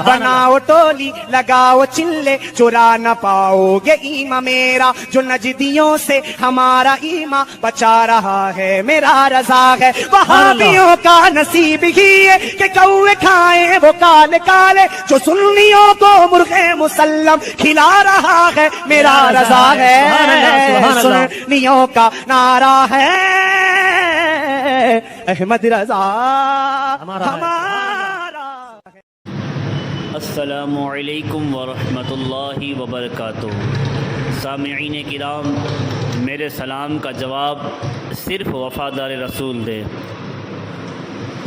बनाओ टोली लगाओ चिल्ले चुरा न पाओगे ईमा मेरा, जो नजदियों से हमारा ईमा बचा रहा है मेरा रजा है। वहाबियों का नसीब ही है कि कौवे खाए वो काले काले, जो सुन्नियों को मुर्गे मुसल्लम खिला रहा है मेरा रजा है। सुन्नियों का नारा है अहमद रजा हमारा। अस्सलामु अलैकुम वरहमतुल्लाहि वबरकातुहू। सामिईन किराम, मेरे सलाम का जवाब सिर्फ़ वफ़ादार रसूल दे।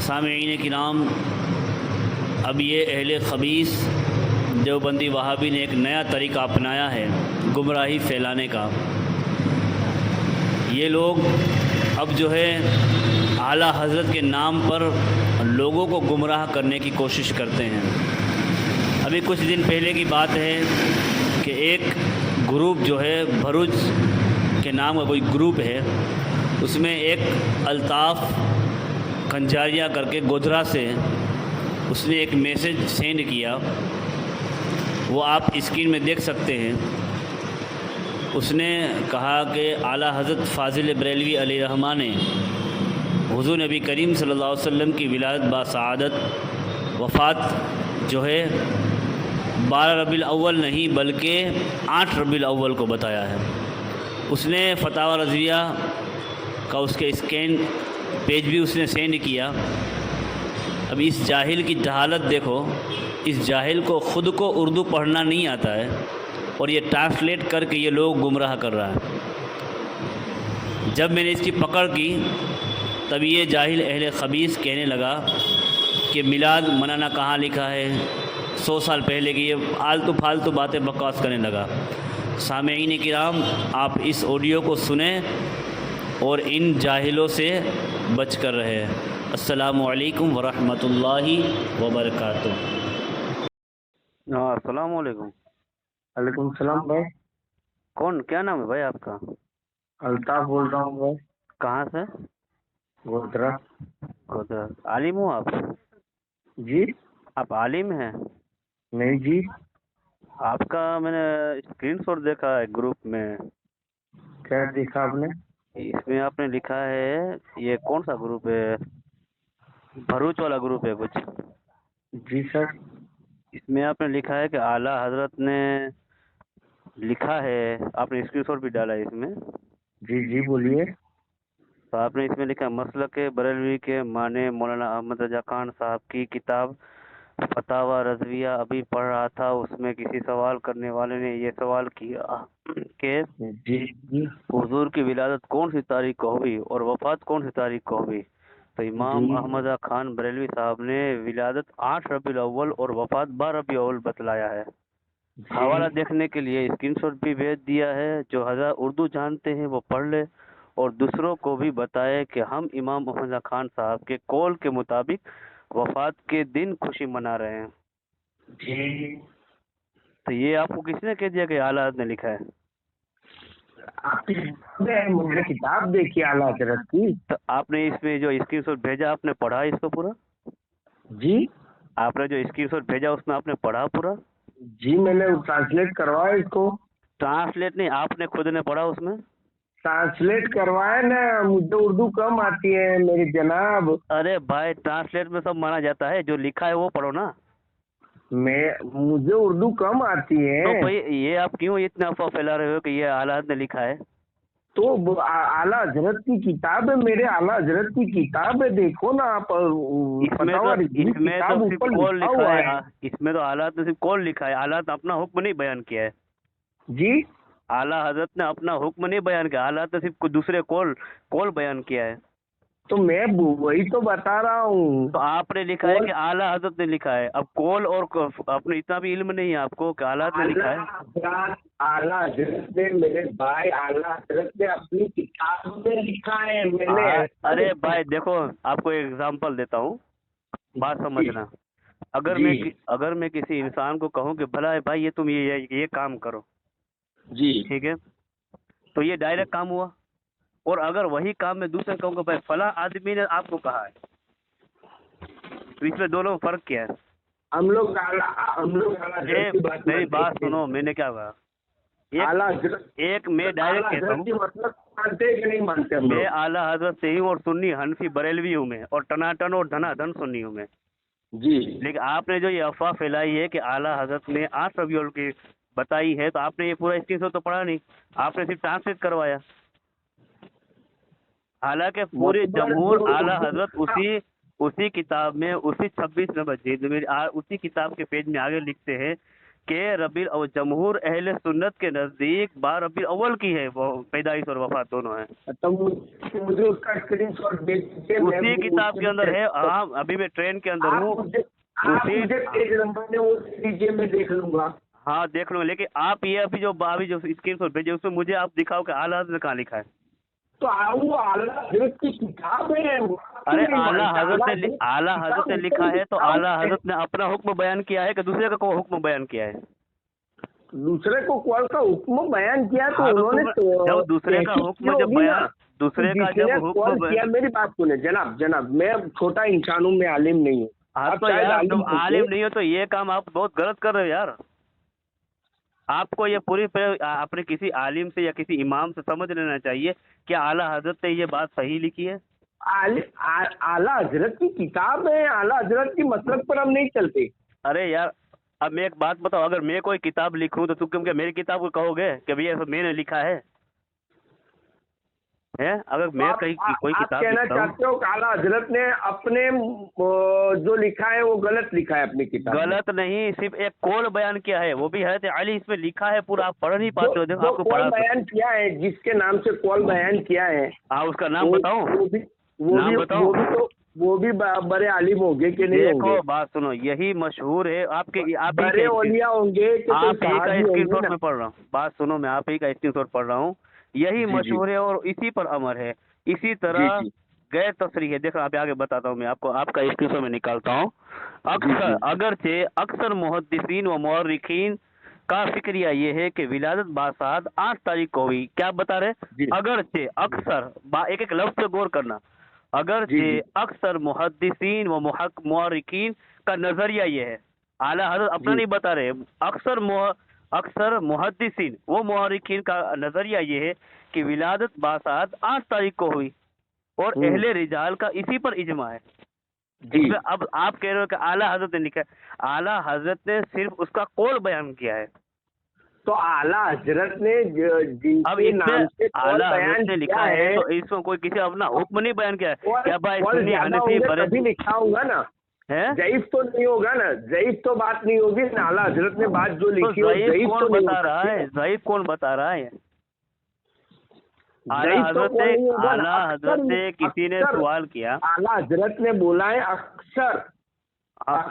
सामिईन किराम, अब ये अहले ख़बीस देवबंदी वहाबी ने एक नया तरीक़ा अपनाया है गुमराही फैलाने का। ये लोग अब जो है आला हज़रत के नाम पर लोगों को गुमराह करने की कोशिश करते हैं। अभी कुछ दिन पहले की बात है कि एक ग्रुप जो है भरूच के नाम का कोई ग्रुप है, उसमें एक अल्ताफ़ खंजारिया करके गोधरा से उसने एक मैसेज सेंड किया, वो आप स्क्रीन में देख सकते हैं। उसने कहा कि आला हज़रत फ़ाज़िल बरेलवी अलैहिर्रहमा ने हुज़ूर नबी करीम सल्लल्लाहु अलैहि वसल्लम की विलादत बासआदत वफ़ात जो है 12 रबीउल अव्वल नहीं बल्कि 8 रबीउल अव्वल को बताया है। उसने फतावा रज़विया का उसके स्कैन पेज भी उसने सेंड किया। अब इस जाहिल की जहालत देखो, इस जाहिल को ख़ुद को उर्दू पढ़ना नहीं आता है और ये ट्रांसलेट करके ये लोग गुमराह कर रहा है। जब मैंने इसकी पकड़ की तब ये जाहिल अहले ख़बीस कहने लगा कि मिलाद मनाना कहाँ लिखा है, 100 साल पहले की ये आलतू फालतू बातें बकवास करने लगा। सामेईन किराम, आप इस ऑडियो को सुने और इन जाहिलों से बच कर रहे। अस्सलामु अलैकुम वरहमतुल्लाहि वबरकातुहू। हाँ, अस्सलामु अलैकुम। वालेकुम सलाम भाई। कौन, क्या नाम है भाई आपका? अल्ताफ बोल रहा हूँ भाई। कहाँ से? गोधरा। गोधरा। आलिम हो आप? जी आप आलिम हैं? नहीं जी। आपका मैंने स्क्रीनशॉट देखा है ग्रुप में। क्या देखा आपने? इसमें आपने लिखा है, ये कौन सा ग्रुप है? भरूच वाला ग्रुप है कुछ। जी सर। इसमें आपने लिखा है कि आला हजरत ने लिखा है, आपने स्क्रीनशॉट भी डाला है इसमें। जी जी बोलिए। तो आपने इसमें लिखा मसलक बरेलवी के माने मौलाना अहमद रजा खान साहब की किताब फतावा रज़विया अभी पढ़ रहा था, उसमें किसी सवाल करने वाले ने ये सवाल किया कि जी जी हुजूर की विलादत कौन सी तारीख को हुई और वफात कौन सी तारीख को हुई। तो इमाम अहमद खान बरेलवी साहब ने विलादत 8 रबीउल अव्वल और वफात 12 रबीउल अव्वल बतलाया है। हवाला देखने के लिए स्क्रीनशॉट भी भेज दिया है। जो हज़ार उर्दू जानते हैं वो पढ़ ले और दूसरों को भी बताए कि हम इमाम अहमद खान साहब के कौल के मुताबिक वफात के दिन खुशी मना रहे हैं। जी। तो ये आपको किसने कह दिया कि आला हज़रत ने लिखा है? मुझे किताब देखी आला हज़रत की। तो आपने इसमें जो स्क्रीनशॉट भेजा आपने पढ़ा इसको पूरा? जी आपने जो स्क्रीनशॉट भेजा उसमें आपने पढ़ा पूरा? जी मैंने ट्रांसलेट करवाया इसको। ट्रांसलेट नहीं, आपने खुद ने पढ़ा उसमें? ट्रांसलेट करवाया ना, मुझे उर्दू कम आती है मेरी जनाब। अरे भाई, ट्रांसलेट में सब माना जाता है, जो लिखा है वो पढ़ो ना। मुझे उर्दू कम आती है। तो भाई ये आप क्यों इतना अफवाह फैला रहे हो कि ये आला हज़रत ने लिखा है? तो आला हजरत की किताब है, मेरे आला हजरत की किताब है, देखो ना आप। इसमें तो सिर्फ कौल लिखा है। इसमें तो आला हज़रत ने सिर्फ कौल लिखा है, आला हज़रत ने अपना हुक्म नहीं बयान किया है। जी आला हज़रत ने अपना हुक्म नहीं बयान किया, आला हज़रत ने सिर्फ कोई दूसरे कौल बयान किया है। तो मैं वही तो बता रहा हूँ। तो आपने लिखा है कि आला हज़रत ने लिखा है। अब कौल और अपने इतना भी इल्म नहीं है आपको कि आला हज़रत ने लिखा है? आला हजरत ने, मेरे भाई, आला हजरत ने अपनी किताब में लिखा है। मैंने अरे भाई देखो, आपको एक एग्जांपल देता हूँ, बात समझना। अगर मैं किसी इंसान को कहूँ कि भला है भाई ये तुम ये काम करो, जी ठीक है, तो ये डायरेक्ट काम हुआ। और अगर वही काम मैं दूसरे कहूँगा भाई फला आदमी ने आपको कहा है, तो इसमें दोनों में फर्क क्या है? हम लोग आला हजरत की बात मेरी बात करते हैं। सुनो, मैंने क्या कहा, आला हजरत एक मैं डायरेक्ट कहता हूँ, की मतलब मानते हैं कि नहीं मानते हम मैं लोग? आला हजरत से ही हूँ और सुन्नी हनफी बरेलवी हूँ मैं, और टनाटन और धनाधन सुन्नी हूँ मैं। जी लेकिन आपने जो ये अफवाह फैलाई है कि आला हजरत ने 8 रबीउल की बताई है, तो आपने ये पूरा स्क्रीनशॉट तो पढ़ा नहीं, आपने सिर्फ ट्रांसलेट करवाया। हालांकि पूरे जमहूर आला हजरत उसी किताब में, उसी 26 नंबर जिल्द में उसी किताब के पेज में आगे लिखते हैं कि जमहूर अहले सुन्नत के नज़दीक 12 रबीउल अव्वल की है वो पैदाइश और वफात दोनों है। तो मुझे उसका स्क्रीनशॉट भेज दीजिए। मैं उसी भी किताब के अंदर है। हाँ, अभी मैं ट्रेन के अंदर हूँ। आप मुझे पेज नंबर में वो दे दीजिए, मैं देख लूंगा। हाँ देख लो, लेकिन आप ये अभी जो स्क्रीनशॉट भेजे उसमें मुझे आप दिखाओ कि आला हजरत ने कहाँ लिखा है। तो वो आला हजरत की किताब है। अरे आला हजरत ने लिखा है तो आला हजरत ने अपना हुक्म बयान किया है कि दूसरे का को हुक्म बयान किया है? दूसरे को कौन का हुक्म बयान किया? तो हाँ, उन्होंने जब दूसरे का हुक्म जब बयान, दूसरे का जब हुक्म किया। मेरी बात सुने जनाब, मैं छोटा इंसान हूँ, मैं आलिम नहीं हूँ। हाँ आप तो शायद यार तुम होंगे। आलिम नहीं हो तो ये काम आप बहुत गलत कर रहे हो यार। आपको ये पूरी अपने किसी आलिम से या किसी इमाम से समझ लेना चाहिए कि आला हजरत ने ये बात सही लिखी है। आला हजरत की किताब है, आला हजरत की मतलब पर हम नहीं चलते। अरे यार, अब मैं एक बात बताओ, अगर मैं कोई किताब लिखूं तो तुम क्या मेरी किताब को कहोगे कि भैया ऐसा मैंने लिखा है? अगर मैं कहीं कोई आप किताब कहना लिखता हूँ, चाहते हो कि आला हजरत ने अपने जो लिखा है वो गलत लिखा है अपनी किताब में? गलत नहीं, सिर्फ एक कौल बयान किया है, वो भी हजरत अली इसमें लिखा है पूरा, आप पढ़ नहीं पाते हो। देखो जो आपको कौल पढ़ा बयान किया है, जिसके नाम से कौल बयान किया है, हाँ उसका नाम बताओ, नाम बताओ। वो भी बड़े आलिम होंगे कि नहीं होंगे? देखो बात सुनो, यही मशहूर है आपके, आप बड़े औलिया होंगे कि कोई ही का सहाबी होंगे स्क्रीनशॉट ना? में पढ़ रहा हूँ, बात सुनो, मैं आप ही का स्क्रीनशॉट पढ़ रहा हूँ। यही जी, मशहूर है और इसी पर अमर है। इसी तरह जी। गैर तसरीह है, देखो आप आगे बताता हूँ, मैं आपको आपका स्क्रीनशॉट में निकालता हूँ। जी। अगरचे अक्सर मुहद्दिसीन व मुअर्रिखीन का फिक्रिया ये है कि विलादत बासाद 8 तारीख को हुई। क्या आप बता रहे? जी। अगरचे अक्सर, एक एक लफ्ज पे गौर करना। जी, अगरचे जी। अक्सर मुहद्दिसीन व मुअर्रिखीन का नजरिया ये है, आला हजरत अपना जी। नहीं बता रहे, अक्सर मुहद्दिसीन वो मुअर्रिखीन का नजरिया ये है कि विलादत बासाद 8 तारीख को हुई और अहले रिजाल का इसी पर इजमा है। जी। इसमें अब आप कह रहे हो कि आला हजरत ने लिखा है, आला हजरत ने सिर्फ उसका कौल बयान किया है। तो आला हजरत ने अब जिनके नाम से इसमें कौल आला बयान हजरत ने लिखा किया है तो इसमें कोई किसी अपना हुक्म नहीं बयान किया है। क्या भाई कौल सुन्नी ज्यादा हनफी होंगे बरे तभी लिखा होगा ना, है? ज़ईफ तो नहीं होगा ना, ज़ईफ तो बात नहीं होगी ना। आला हजरत ने बात जो तो लिखी हो ज़ईफ ज़ईफ कौन तो नहीं बता हो रहा सकती है? ना। ज़ईफ कौन बता रहा है? आला ज़ईफ तो हजरत कौन नहीं होगा ना। आला हजरत से किसी ने अक्सर सवाल किया, आला हजरत ने बोला है अक्सर,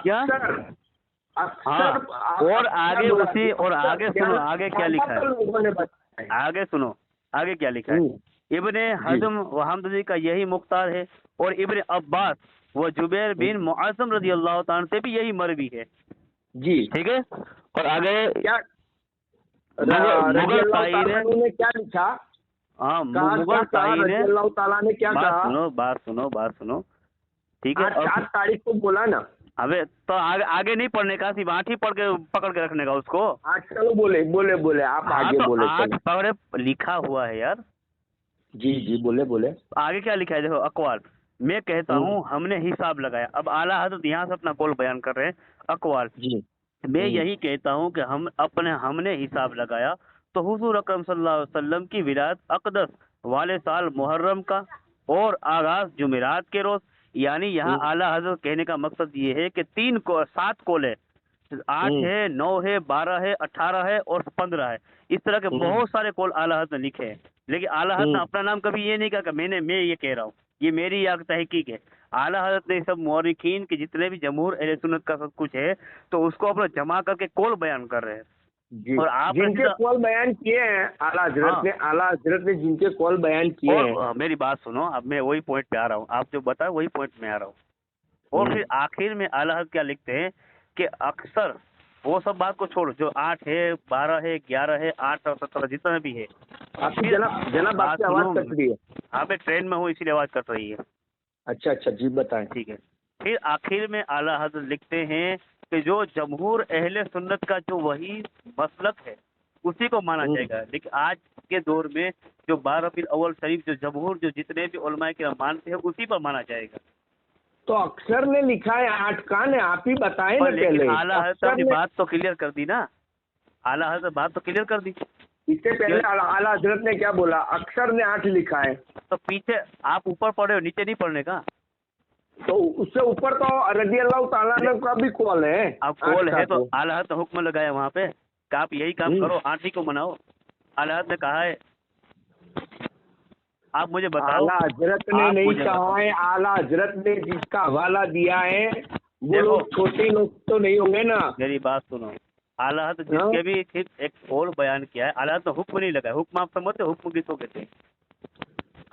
क्या? अक्सर, हाँ, और आगे बोला उसी, और आगे सुनो आगे क्या लिखा है, लोगों ने बताया। आगे सुनो आगे क्या लिखा है। इब्ने हज़म व हमदजी का यही मुख्तार है और इब्ने अब्बास व जुबैर बिन मुअज़्ज़म रज़ी अल्लाह तआला से भी यही मरवी है। जी। ठीक है, और आगे क्या मुगल ताई ने क्या लिखा? हाँ कहा मुगल ताई ने, अल्लाह ताला ने क्या कहा? बात सुनो ठीक है। 8 तारीख को बोला ना। अबे तो आगे नहीं पढ़ने का, सिर्फ 8 ही पकड़ के रखने का उसको। 8 चलो बोले आप हाँ आगे तो बोले 8 चलो। पकड़े लिखा हुआ है यार। जी बोले। आगे क्या लिखा है देखो, अकवाल। मैं कहता हूँ हमने हिसाब लगाया। अब आला हजरत यहाँ से अपना कौल बयान कर रहे हैं। अकवाल, जी। मैं यही कहता हूँ कि हमने हिसाब लगाया तो हुजूर अकरम सल्लल्लाहु अलैहि वसल्लम की विलादत अक़दस वाले साल मुहर्रम का और आगाज जुमेरात के रोज, यानी यहाँ आला हजरत कहने का मकसद ये है कि 7 कौल है, 8 है, 9 है, 12 है, 18 है और 15 है। इस तरह के बहुत सारे कौल आला हजरत ने लिखे हैं, लेकिन आला हजरत ने अपना नाम कभी ये नहीं कहा कि मैं ये कह रहा हूँ, ये मेरी या तहकीक है। आला हजरत ने सब मुअर्रिखीन के जितने भी जमहूर अहले सुन्नत का सब कुछ है तो उसको अपना जमा करके कौल बयान कर रहे हैं। जी। और आप जिनके कौल बयान किए हैं आला हजरत ने जिनके कौल बयान किए हैं। मेरी बात सुनो, अब मैं वही पॉइंट पे आ रहा हूँ, आप जो बताए वही पॉइंट में आ रहा हूँ। और फिर आखिर में आला हजरत क्या लिखते हैं कि अक्सर, वो सब बात को छोड़ो, जो 8 है, 12 है, 11 है, 8 और 17 जितना भी है। आपकी जनाब आपकी आवाज कट रही है। हाँ मैं ट्रेन में हूँ इसीलिए आवाज कट रही है। अच्छा जी बताएं। ठीक है, फिर आखिर में आला हजरत लिखते हैं कि जो जमहूर अहले सुन्नत का जो वही मसलक है उसी को माना जाएगा। लेकिन आज के दौर में जो 12 रबीउल अव्वल शरीफ जो जमहूर जो जितने भी उलमा किराम मानते हैं उसी पर माना जाएगा। तो अक्सर ने लिखा है 8 कान है, आप ही बताएं ना पर लेकिन पहले। आला हज़रत अक्सर अपनी ने- बात तो क्लियर कर दी ना, आला हज़रत बात तो क्लियर कर दी। इससे पहले आला हजरत ने क्या बोला? अक्सर ने 8 लिखा है। तो पीछे आप ऊपर पढ़े हो, नीचे नहीं पढ़ने का। तो उससे ऊपर तो रज़ी अल्लाह ताला अन्हु का भी कॉल है। अब कॉल 8 है का तो आला हज़रत ने हुक्म लगाया वहाँ पे कि आप यही काम करो, 8 ही को मनाओ। आला हज़रत ने कहा है, आप मुझे बताओ। आला हजरत ने आप नहीं मुझे कहा बताओ। है, आला हजरत ने जिसका हवाला दिया है वो देखो। लोग छोटे लोग तो नहीं होंगे ना। मेरी बात सुनो, आला हज़रत जिसके भी सिर्फ एक कौल बयान किया है, आला हज़रत ने हुक्म नहीं लगाया। हुक्म आप समझते हो, हुक्म किसको कहते हैं?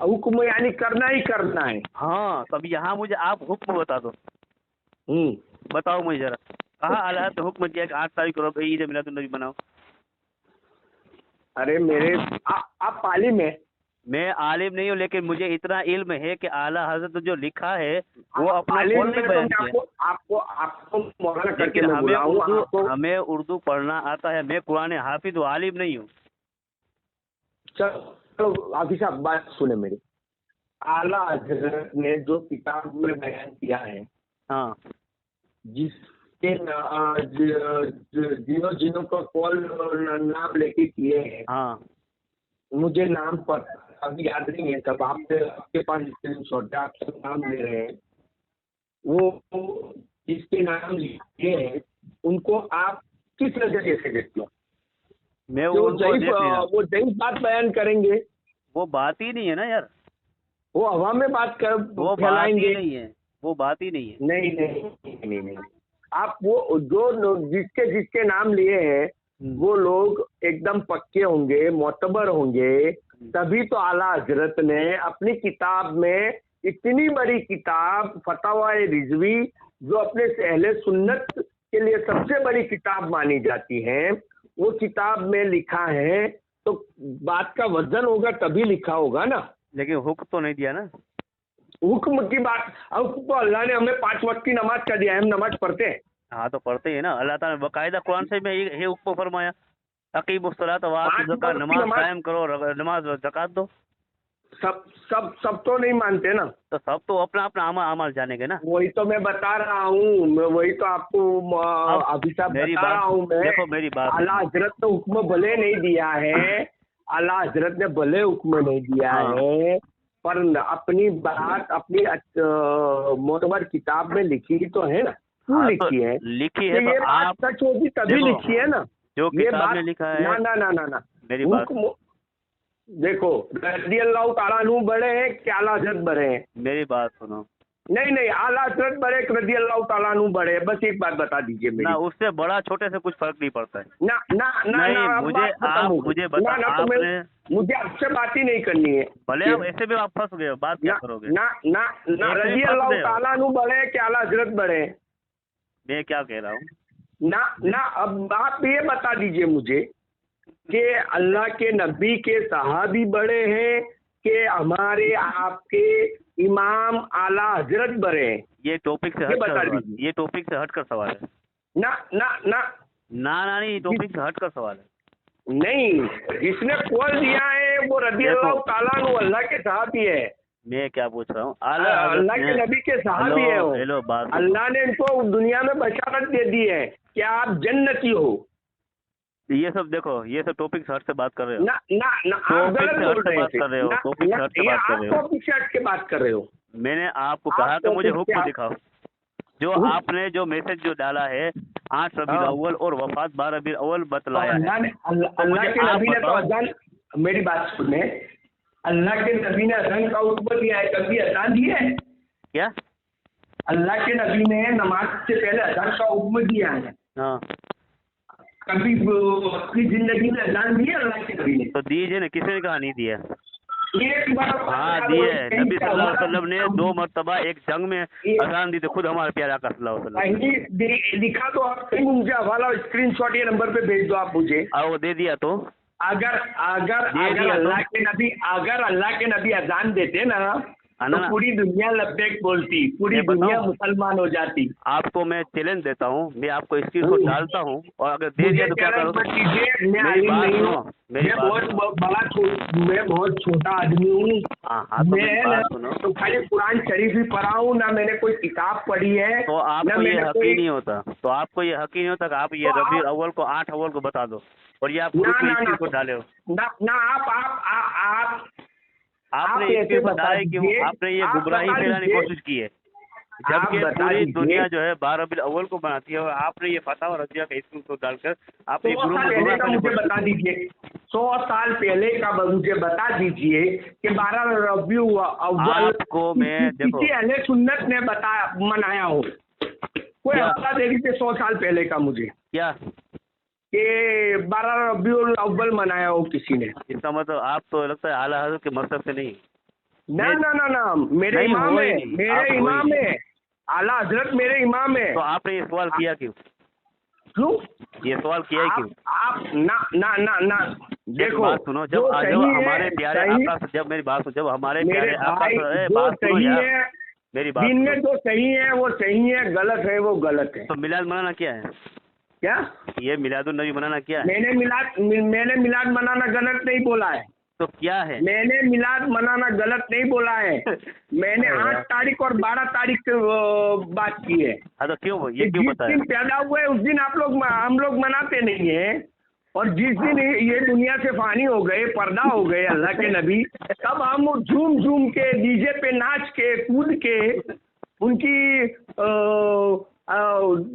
हुक्म यानी करना ही करना है। हाँ, तब यहाँ मुझे आप हुक्म बता दो, बताओ मुझे जरा। कहा आला हज़रत ने हुक्म दिया कि 8 तारीख को ईद मिलादुन्नबी मनाओ। अरे मेरे आप आलिम है। मैं आलिम नहीं हूँ, लेकिन मुझे इतना इल्म है कि आला हज़रत ने जो लिखा है वो अपना आलिम कौल है में तो बयान मैं किया। आपको मौलाना करके लेकिन मैं बुलाऊं आपको। हमें उर्दू पढ़ना आता है। मैं कुरान हाफिज हूँ, आलिम नहीं हूँ। चलो हाफिज साहब बात सुने मेरी। आला हजरत ने जो किताब में बयान किया है, हाँ, जिसके जिन्हों को कॉल नाम लेके किए हैं, हाँ, मुझे नाम पर अभी याद नहीं है, तब आपके पास स्क्रीनशॉट है, आप सब नाम ले रहे हैं। वो जिसके नाम लिखे हैं उनको आप किस नजरिए से देखते हो? मैं वो उनको देख लेना। वो ज़ईफ़ बात बयान करेंगे, वो बात ही नहीं है ना यार, वो हवा में बात कर वो बात फैलाएंगे। ही नहीं है, वो बात ही नहीं है। नहीं नहीं नहीं नहीं, आप वो जो लोग जिसके नाम लिए हैं वो लोग एकदम पक्के होंगे, मोतबर होंगे, तभी तो आला हजरत ने अपनी किताब में इतनी बड़ी किताब फतवा रिजवी, जो अपने अहले सुन्नत के लिए सबसे बड़ी किताब मानी जाती है, वो किताब में लिखा है। तो बात का वजन होगा तभी लिखा होगा ना। लेकिन हुक्म तो नहीं दिया ना। हुक्म की बात, हुक्म तो अल्लाह ने हमें 5 वक्त की नमाज का दिया है, हम नमाज पढ़ते हैं। हाँ तो पढ़ते हैं ना, अल्लाह ताला ने बाकायदा कुरान से में ये हुक्म फरमाया, अकीमुस्सलात व आतु ज़कात, नमाज कायम करो, नमाज और ज़कात दो। सब तो नहीं मानते ना। तो सब तो अपना अपना अमल जानेंगे ना। वही तो मैं बता रहा हूँ, वही तो आपको अभी साहब मेरी बता रहा हूँ मैं। देखो मेरी बात, आला हजरत ने हुक्म भले नहीं दिया है, आला हजरत ने भले हुक्म नहीं दिया है, पर अपनी बात अपनी मोतबर किताब में लिखी तो है ना। क्यों लिखी है? लिखी है ये तो बात आप सच होगी तभी लिखी है ना। जो ये किताब बात में लिखा है ना मेरी बात, देखो, रज़ी अल्लाह ताला अन्हु बड़े हैं कि आला हजरत बड़े हैं? मेरी बात सुनो। नहीं, आला हजरत बड़े, रज़ी अल्लाह ताला अन्हु बड़े, बस एक बात बता दीजिए मेरी। ना उससे बड़ा छोटे से कुछ फर्क नहीं पड़ता है। ना मुझे मुझे आपसे बात ही नहीं करनी है। भले आप ऐसे भी आप फंस गए हो, बात क्या करोगे? ना रज़ी अल्लाह ताला अन्हु बड़े कि आला हजरत बड़े? मैं क्या कह रहा हूँ ना अब आप ये बता दीजिए मुझे कि अल्लाह के नबी के सहाबी बड़े हैं कि हमारे आपके इमाम आला हजरत बड़े हैं? ये टॉपिक से हटकर सवाल है। ना नहीं, टॉपिक से हटकर सवाल है। नहीं, जिसने कॉल दिया है वो रज़ी अल्लाह ताला अन्हु अल्लाह के सहाबी है। मैं क्या पूछ रहा हूँ, अल्लाह के नबी के सहाबी है वो। हेलो, बात अल्लाह ने इनको दुनिया में बशारत दे दी है कि आप जन्नती हो। ये सब देखो, ये सब टॉपिक से हट से बात कर रहे हो। ना आप गलत बोल रहे हैं। टॉपिक से हट के बात कर रहे हो। आप टॉपिक से हट के बात कर रहे हो। मैंने आपको कहा कि मुझे हुक्म दिखाओ, जो आपने जो मैसेज जो डाला है 8 रबीउल अव्वल और वफात 12 रबीउल अव्वल बतलाया है। अल्लाह के नबी ने तो अजान, मेरी बात सुने, अल्लाह के नबी ने अजान का हुक्म दिया है, कभी अजान दिया है क्या? अल्लाह के नबी ने नमाज से पहले अजान का हुक्म दिया है? हाँ, कभी अपनी जिंदगी में अजान दिया अल्लाह के नबी ने? तो दीजिए ना, किसी ने कहा नहीं दिया? एक बार हाँ दिए। नबी सल्लल्लाहु अलैहि वसल्लम ने 2 मरतबा एक जंग में अजान दी थी, खुद हमारे प्यारे आका सल्लल्लाहु अलैहि वसल्लम। दिखा दो आप, कहीं मुझे हवाला स्क्रीनशॉट ये नंबर पे भेज दो आप मुझे। और वो दे दिया तो अगर अल्लाह के नबी अजान देते ना ना, तो पूरी दुनिया लब्बैक बोलती, पूरी मैं बताऊं? दुनिया मुसलमान हो जाती। आपको मैं चैलेंज देता हूँ, मैं आपको स्क्रीनशॉट डालता हूँ, और अगर दे दिया तो क्या चैलेंज करो? मत कीजिए, मैं मेरी आलिम बात नहीं सुनो, हूँ, मेरी मैं बात मैं बहुत छोटा आदमी हूँ। हाँ, तो मेरी मैं बात ना सुनो। तो खाली कुरान शरीफ ही पढ़ा हूँ, ना मैंने कोई किताब पढ़ी है, तो ना आपको ये मैंने हक ही नहीं होता, तो आपको ये हक ही नहीं होता कि आप ये तो रबी आप- अव्वल को 8 अव्वल को बता दो, और ये आप ना ग्रुप में ना ना स्क्रीनशॉट डाले हो। ना आप आपने ऐसे स्क्रीनशॉट बता डाला है क्यों? दीजिए, आपने ये आप गुमराही बता फैलाने की दीजिए, कोशिश की है, आप जबकि बता पूरी दीजिए। दुनिया जो है 12 रबी अव्वल को बनाती है, और आपने ये फतवा और रजिया का स्क्रीनशॉट डालकर आपने 100 ग्रुप साल में पहले गुमराह का करने की मुझे कोशिश बता की। दीजिए, 100 साल पहले का मुझे बता दीजिए कि 12 रबीउल अव्वल आपको मैं देखो, किसी अहले सुन्नत ने मनाया हो। कोई क्या? हफ्ता दे दीजिए 100 साल पहले का मुझे क्या कि 12 रबीउल अव्वल मनाया हो किसी ने। इसका मतलब? आप तो लगता है आला हज़रत के मकसद से नहीं। ना ना ना ना, मेरे नहीं, इमाम हो ही है, नहीं, आप मेरे हो ही इमाम नहीं। है, आला हजरत मेरे इमाम है। तो आपने ये सवाल किया क्यों? क्यों? ये सवाल किया ही क्यों? आप ना ना ना ना एक देखो, बात सुनो, जो जब सही है, हमारे प्यारे सही आका, जब मेरी बात सुनो, जब हमारे मेरे प्यारे आका, भाई, जो बात सुनो सही यार, है मेरी बात दिन में, सुनो। जो सही है वो सही है, गलत है वो गलत है। तो मिलाद मनाना क्या है? क्या? ये मिलादुन नबी मनाना क्या है? मैंने मिलाद मनाना गलत नहीं बोला है। तो क्या है? मैंने मिलाद मनाना गलत नहीं बोला है। मैंने अरे 8 यार। तारीख और 12 तारीख की बात की है। हाँ, तो क्यों ये कि क्यों जिस बताया? दिन पैदा हुए उस दिन हम लोग मनाते नहीं है, और जिस दिन ये दुनिया से फानी हो गए, पर्दा हो गए अल्लाह के नबी, तब हम झूम झूम के डीजे पे नाच के कूद के उनकी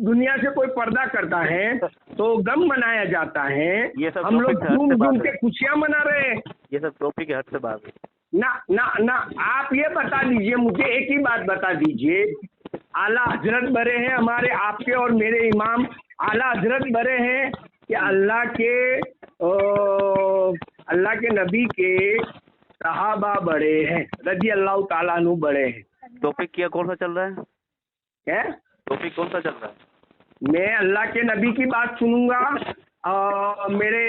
दुनिया से कोई पर्दा करता है तो गम मनाया जाता है। ये सब हम लोग टॉपिक से हट झूम से झूम बात के है। खुशियां मना रहे हैं। ये सब टॉपिक के हट से बात है। ना ना ना, आप ये बता दीजिए, मुझे एक ही बात बता दीजिए, आला हजरत बड़े हैं हमारे, आपके और मेरे इमाम आला हजरत बड़े हैं कि अल्लाह के नबी के सहाबा बड़े हैं, रजी अल्लाह ताला अन्हु बड़े हैं? टॉपिक क्या कौन सा चल रहा है? क्या? टॉपिक कौन सा चल रहा है? मैं अल्लाह के नबी की बात सुनूंगा, मेरे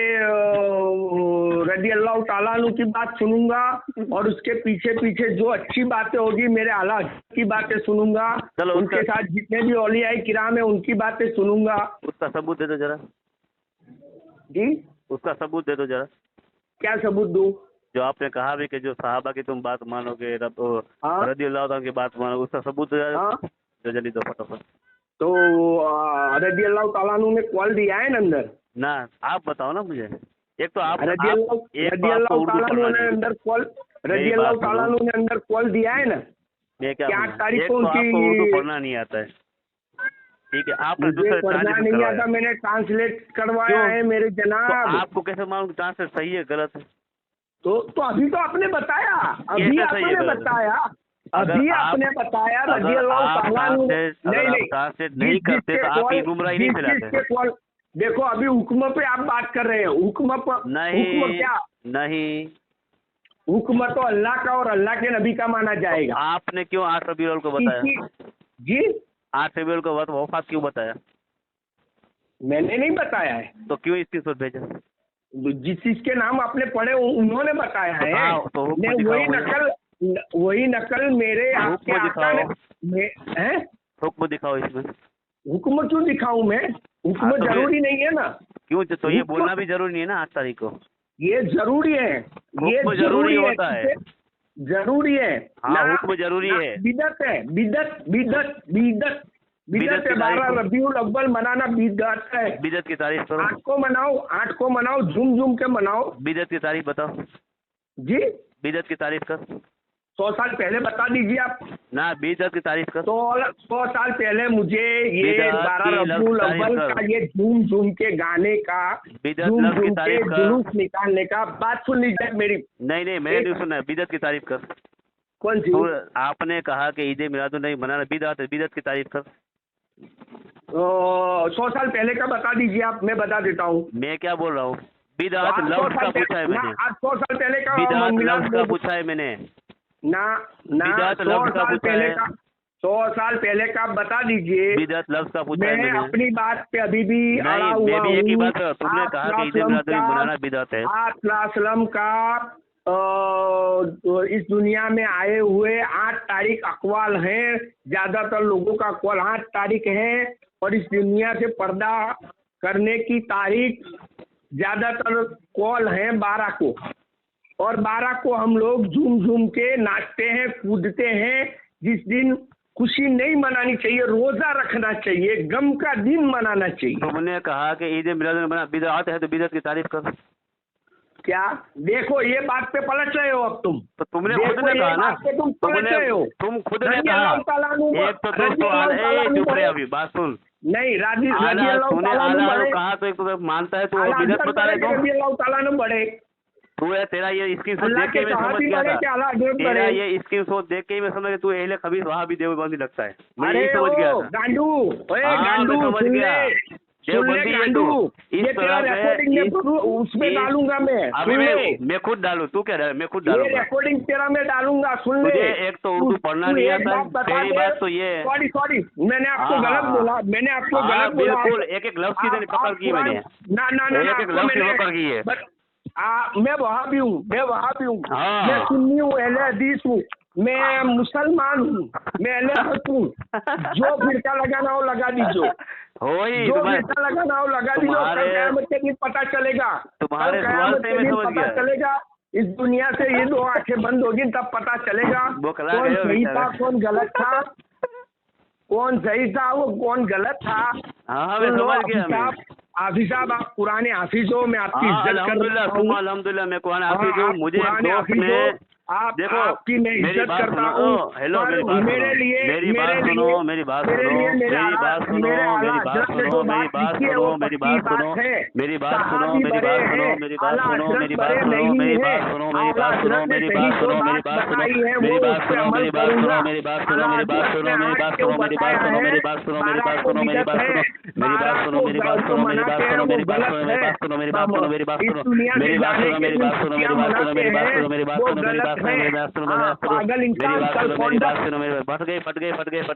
रजी अल्लाह ताला अन्हु की बात सुनूंगा, और उसके पीछे पीछे जो अच्छी बातें होगी मेरे आला हजरत की बातें सुनूंगा। चलो, उनके साथ जितने भी औलियाए किराम है उनकी बातें सुनूंगा। उसका सबूत दे दो जरा। जी, उसका सबूत दे दो जरा। क्या सबूत दूं? जो आपने कहा भी कि जो साहबा की तुम बात मानोगे, हाँ? रदी अल्लाह ताला की बात मानोगे, उसका सबूत दो जरा। हाँ? जो जल्दी दो फटाफट। तो रजी अल्लाह ताला अन्हु ने कॉल दिया है ना अंदर? ना, आप बताओ ना मुझे। एक तो आप रजी एक अल्लाह तो आपको उर्दू ताला अन्हु पढ़ना ने नहीं। अंदर कॉल, मेरी रजी अल्लाह बात ताला सुनो। अन्हु ने अंदर कॉल दिया है ना मैं क्या कि 8 बोलूं? तारीख एक को तो आपको उर्दू उनकी, पढ़ना नहीं आता है, ठीक है? आपने मुझे दूसरे पढ़ना ट्रांसलेशन नहीं करवाया। आता, मैंने ट्रांसलेट करवाया क्यों? है मेरे तो जनाब। आपको कैसे मालूम ट्रांसलेट सही है गलत है? तो अभी तो आपने बताया, अभी कैसे सही है आपने गलत? बताया, अगर अभी आप- आपने बताया रजी अगर अल्लाह आप ताला अन्हु ने। ट्रांसलेट नहीं करते तो आप ये गुमराही नहीं फैलाते। कॉल देखो, अभी हुक्म पे आप बात कर रहे हैं, हुक्म पर, हुक्म नहीं, क्या? नहीं। हुक्म तो अल्लाह का और अल्लाह के नबी का माना जाएगा। आपने क्यों 8 रबीउल अव्वल को बताया? जी, 8 रबीउल को वफात क्यों बताया? मैंने नहीं बताया है, तो क्यों स्क्रीनशॉट भेजा? जिसके नाम आपने पढ़े उन्होंने बताया है। बताओ, तो हुक्म मैं दिखाओ वही नकल मेरे आपके हुक्म आका ने हैं? हुक्म दिखाओ इसमें। हुक्म क्यों दिखाऊं मैं? हुक्म हाँ, तो फिर- जरूरी नहीं है ना। क्यों? तो ये हुक्म- बोलना भी जरूरी नहीं है ना 8 तारीख को? ये जरूरी है, ये हुक्म जरूरी होता है। जरूरी है हाँ, ना, हुक्म जरूरी है। बिदत है, बिदत बिदत बिदत बिदत है। की 12 तारीख को- रबीउल अव्वल मनाना बिदत है। बिदत की तारीफ करो। 8 को मनाओ, झूम झूम के मनाओ। बिदत की तारीफ बताओ। जी, बिदत की तारीफ कर 100 साल पहले बता दीजिए आप। ना, बिदत की तारीफ कर। 100 साल पहले मुझे ये बिदअत 12 की रबीउल तारीफ अव्वल कर। का ये झूम झूम के गाने का, बिदअत झूम लफ्ज़ की झूम के तारीफ कर। जुलूस निकालने का, बात सुन लीजिए मेरी। नहीं, मैंने नहीं सुना। बिदत की तारीफ कर। कौन सी? तो आपने कहा कि ईद मिलादुन नबी मनाना बिदअत है, बिदत की तारीफ कर। 100 साल पहले का बता दीजिए आप, मैं बता देता हूँ। मैं क्या बोल रहा हूँ? बिदअत लफ्ज़ का पूछा है मैंने। 100 साल पहले का बिदअत मिलाद लफ्ज़ का पूछा है मैंने। ना ना, बिदअत 100 लफ्ज़ का साल पूछा पहले है। का, 100 साल पहले का आप बता दीजिए। बिदअत लफ्ज़ का पूछा है मैं मैंने। अपनी बात पे अभी भी अड़ा नहीं, हुआ मैं भी एक ही हूँ। बात कर, तुमने कहा कि ईद मिलादुन नबी मनाना बिदअत है। आप सल्लल्लाहु अलैहि वसल्लम का तो इस दुनिया में आए हुए 8 तारीख अकवाल हैं, ज्यादातर लोगों का अकवाल 8 तारीख है, और इस दुनिया से पर्दा करने की तारीख ज्यादातर कॉल है 12 को, और 12 को हम लोग झूम झूम के नाचते हैं, कूदते हैं। जिस दिन खुशी नहीं मनानी चाहिए, रोजा रखना चाहिए, गम का दिन मनाना चाहिए। तुमने कहा कि ईद मिलाद बिदअत है तो बिदअत की तारीफ कर। क्या देखो, ये बात पे पलट रहे हो अब तुम। तो तुमने देखो, खुद ने ये कहा ना, बात पे तुम पलट रहे हो। तुम खुद ने रज़ी कहा। अल्लाह ताला अन्हु को- एक तो रज़ी अल्लाह ताला चुप अन्हु रहे, को- अभी बात सुन। नहीं, रज़ी अल्लाह तूने ताला अन्हु आला बड़े- कहा तो एक तो मानता है, तू आला बिदअत हज़रत बता रहे बड़े, रज़ी अल्लाह ताला अन्हु बड़े। तू है, तेरा ये स्क्रीनशॉट अल्लाह देख के के मैं समझ सहाबी गया बड़े कि आला था, हज़रत तेरा बड़े। ये स्क्रीनशॉट देख के ही मैं समझ गया तू अहले खबीस वहाँ भी देवबंदी लगता है, मैं अरे यही समझ गया था। गांडू, ओए हाँ, गांडू, मैं समझ सुन गया। ले, सुन ले देवबंदी है गांडू, तू। इस ये तेरा तरह से रिकॉर्डिंग में उसमें डालूंगा मैं, अभी सुन ले। मैं खुद डालू, तू क्या डाल, मैं खुद ये डालूंगा। रिकॉर्डिंग तेरा मैं डालूंगा, सुन ले। तुझे एक तो उर्दू पढ़ना नहीं आता, पहली बात तो ये है। सॉरी, मैंने आपको हाँ, गलत हाँ, बोला, मैंने आपको हाँ, गलत बोला। बिल्कुल, एक लफ्ज की मैंने पकड़ की मैंने। ना एक लफ्ज की पकड़ की है। मैं वहाबी हूँ, हाँ। मैं सुन्नी हूँ, अहले हदीस हूँ, मैं मुसलमान हूँ, मैं अहले हक हूँ। जो फिरका लगाना हो लगा दीजिए, वही जो फिरका लगाना हो लगा दीजिए। कल क़यामत के दिन पता चलेगा, तुम्हारे कल सवाल क़यामत से के मैं दिन समझ पता गया। चलेगा। इस दुनिया से ये 2 आंखें बंद होगी, तब पता चलेगा बौखला कौन गए हो सही बेचारे। था, कौन गलत था, कौन सही था, वो कौन गलत था। हाँ, मैं सुन लो, समझ गया। हाफिज साहब, आप पुराने हाफिज हो, मैं आपकी हाँ, इज्जत अल्हम्दुलिल्लाह, करता हूँ। अल्हम्दुलिल्लाह, मैं कुरान हाँ, हाफिज हूँ। आप मुझे एक पुराने दोस्त हाफिज ने, हो, आप देखो, आपकी मैं मेरी इज्जत बात करता सुनो। हूँ। हेलो, मेरी बात मेरे सुनो, लिए मेरी बात सुनो, मेरी बात मेरे सुनो, लिए मेरे मेरी बात सुनो, मेरे आला मेरी बात हज़रत ने सुनो, जो मेरी बात बात लिखी है, सुनो, वो मेरी पक्की बात सुनो, बात है। मेरी बात सुनो, सहाबी मेरी बड़े बात सुनो, हैं, मेरी बात आला सुनो, हज़रत मेरी बड़े बात सुनो, नहीं मेरी हैं। बात सुनो, मेरी आला बात सुनो, हज़रत ने मेरी सही बात जो सुनो, मेरी बात बात सुनो, बताई है, मेरी वो बात उस पे सुनो, अमल मेरी बात सुनो, करूंगा। मेरी बात सुनो, आला मेरी बात हज़रत सुनो, ने मेरी आज बात क्यों सुनो, मेरी बात बताया सुनो, है, मेरी बात सुनो, मेरी 12 बात को सुनो, मेरी बिदअत बात है, सुनो, मेरी बात 12 सुनो, को मेरी बात सुनो, मेरी बात मनाते हैं, सुनो, वो मेरी बात गलत सुनो, मेरी है। बात सुनो, मेरी बात सुनो, मेरी बात इस सुनो, दुनिया से मेरी बात जाने सुनो, के मेरी दिन बात सुनो, क्या मेरी बात सुनो, मनाते मेरी बात हैं, सुनो, मेरी बात वो सुनो, मेरी गलत बात सुनो, है। मेरी बात सुनो, मेरी हाँ, बात सुनो, पागल मेरी इंसान बात कल सुनो, मेरी बात कॉन्डक्ट सुनो, मेरी बात, फट गई, फट गई, फट गई, फट गई।